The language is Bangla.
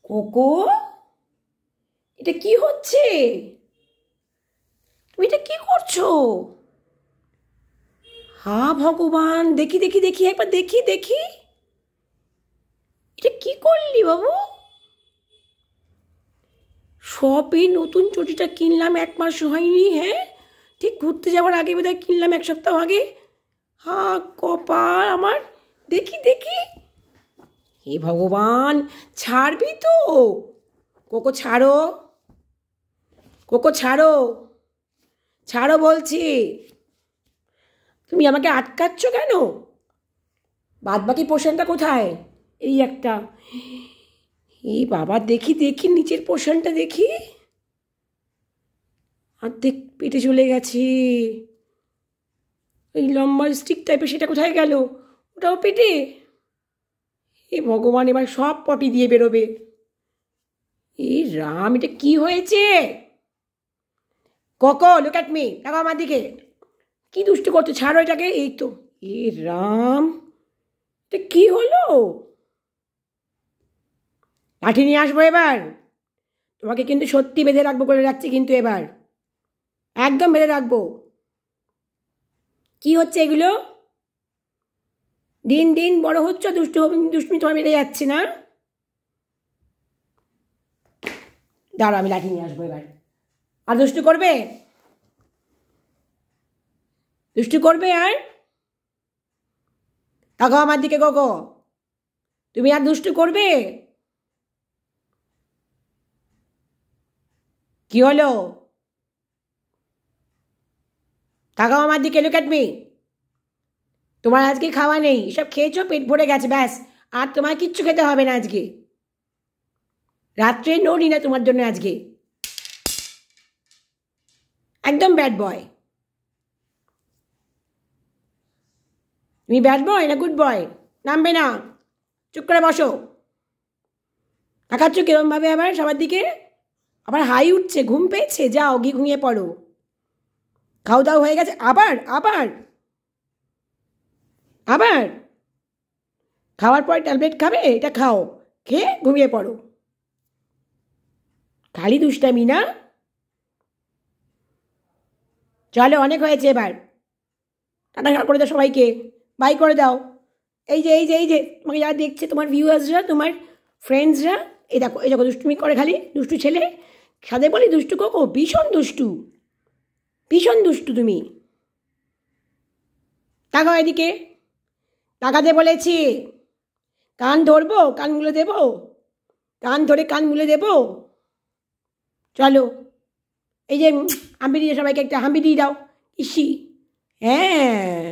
কোকো, এটা কি হচ্ছে? তুমি এটা কি করছো? হা ভগবান, দেখি দেখি দেখি, একবার দেখি দেখি, এটা কি করলি বাবু? সবই নতুন চটিটা কিনলাম, 1 মাস হয়নি। হ্যাঁ, ঠিক ঘুরতে যাওয়ার আগে বোধহয় কিনলাম, 1 সপ্তাহ আগে। হা কপাল আমার, দেখি দেখি। হে ভগবান, ছাড়বি তো? কোকো ছাড়ো, কোকো ছাড়ো, ছাড়ো বলছি। তুমি আমাকে আটকাচ্ছ কেন? বাদ বাকি পোর্শনটা কোথায়? এই একটা। এই বাবা, দেখি দেখি নিচের পোর্শনটা দেখি। অর্ধেক পেটে চলে গেছে। এই লম্বা স্টিক টাইপের সেটা কোথায় গেল? ওটাও পেটে? এ ভগবান, এবার সব পটি দিয়ে বেরোবে। এই রাম, এটা কি হয়েছে? কোকো, লুক অ্যাট মি, দেখো আমার দিকে। কি দুষ্টু করছো? ছাড়ো এটাকে। এই তো। এ রাম, এটা কি হলো? লাঠি নিয়ে আসবো এবার? তোমাকে কিন্তু সত্যি বেঁধে রাখবো বলে রাখছি, কিন্তু এবার একদম বেঁধে রাখবো। কি হচ্ছে এগুলো? দিন দিন বড় হচ্ছে, দুষ্টুমি তোমার বেড়ে যাচ্ছে না? দাঁড়াও, আমি লাঠি নিয়ে আসবো এবার। আর দুষ্টু করবে? দুষ্টু করবে আর? তাকাও আমার দিকে কোকো, তুমি আর দুষ্টু করবে? কি হলো? তাকাও আমার দিকে, লুক অ্যাট মি। তোমার আজকে খাওয়া নেই, সব খেয়েছো, পেট ভরে গেছে, ব্যাস। আর তোমার কিচ্ছু খেতে হবে না আজকে। রাত্রে নো ডিনার তোমার জন্য আজকে। একদম ব্যাড বয়। তুমি ব্যাড বয় না গুড বয়? নামবে না, চুপ করে বসো। তাকাচ্ছ কিরমভাবে আবার সবার দিকে? আবার হাই উঠছে, ঘুম পেয়েছে? যাও গিয়ে ঘুমিয়ে পড়ো। খাও দাও হয়ে গেছে? আবার আবার আবার খাওয়ার পর ট্যাবলেট খাবে? এটা খাও, খেয়ে ঘুমিয়ে পড়ো। খালি দুষ্টামি না? চলো, অনেক হয়েছে এবার। টাটা করে দাও সবাইকে, বাই করে দাও। এই যে এই যে এই যে তোমাকে যারা দেখছে, তোমার ভিউয়ার্সরা, তোমার ফ্রেন্ডসরা, এই দেখো, এই দেখো, দুষ্টুমি করে, খালি দুষ্টু ছেলে। সাদে বলি দুষ্টু কোকো, ভীষণ দুষ্টু, ভীষণ দুষ্টু তুমি। তাকাও এদিকে, তাকাতে বলেছি। কান ধরবো, কান মুলে দেবো? কান ধরে কান মুলে দেবো? চলো, এই যে হাম্পি দিয়ে সবাইকে একটা হাম্পি দিয়ে দাও। ইসি, হ্যাঁ।